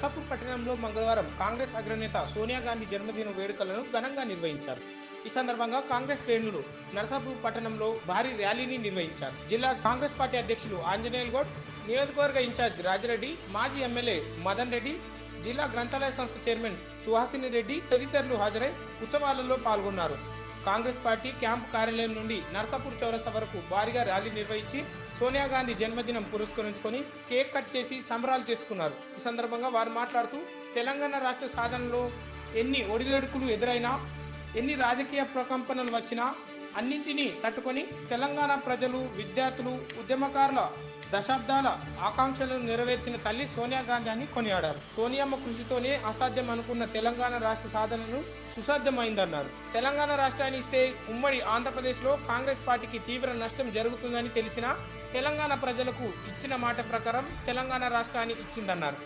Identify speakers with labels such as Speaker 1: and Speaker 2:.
Speaker 1: నర్సాపూర్ పట్టణంలో మంగళవారం కాంగ్రెస్ అగ్రనేత సోనియా గాంధీ జన్మదిన వేడుకలను ఘనంగా నిర్వహించారు. ఈ సందర్భంగా కాంగ్రెస్ శ్రేణులు నర్సాపూర్ పట్టణంలో భారీ ర్యాలీని నిర్వహించారు. జిల్లా కాంగ్రెస్ పార్టీ అధ్యక్షులు ఆంజనేయుల్ గౌడ్, నియోజకవర్గ ఇన్ఛార్జ్ రాజిరెడ్డి, మాజీ ఎమ్మెల్యే మదన్ రెడ్డి, జిల్లా గ్రంథాలయ సంస్థ చైర్మన్ సుహాసిని రెడ్డి తదితరులు హాజరై ఉత్సవాలలో పాల్గొన్నారు. కాంగ్రెస్ పార్టీ క్యాంపు కార్యాలయం నుండి నర్సాపూర్ చౌరస్తా వరకు భారీగా ర్యాలీ నిర్వహించి సోనియా గాంధీ జన్మదినం పురస్కరించుకొని కేక్ కట్ చేసి సంబరాలు చేసుకున్నారు. ఈ సందర్భంగా వారు మాట్లాడుతూ తెలంగాణ రాష్ట్ర సాధనలో ఎన్ని ఒడిదుడుకులు ఎదురైనా, ఎన్ని రాజకీయ ప్రకంపనలు వచ్చినా అన్నింటినీ తట్టుకొని తెలంగాణ ప్రజలు, విద్యార్థులు, ఉద్యమకారుల దశాబ్దాల ఆకాంక్షలను నెరవేర్చిన తల్లి సోనియా గాంధీ అని కొనియాడారు. సోనియమ్మ కృషితోనే అసాధ్యం అనుకున్న తెలంగాణ రాష్ట్ర సాధనను సుసాధ్యమైందన్నారు. తెలంగాణ రాష్ట్రాన్ని ఇస్తే ఉమ్మడి ఆంధ్రప్రదేశ్లో కాంగ్రెస్ పార్టీకి తీవ్ర నష్టం జరుగుతుందని తెలిసినా తెలంగాణ ప్రజలకు ఇచ్చిన మాట ప్రకారం తెలంగాణ రాష్ట్రాన్ని ఇచ్చిందన్నారు.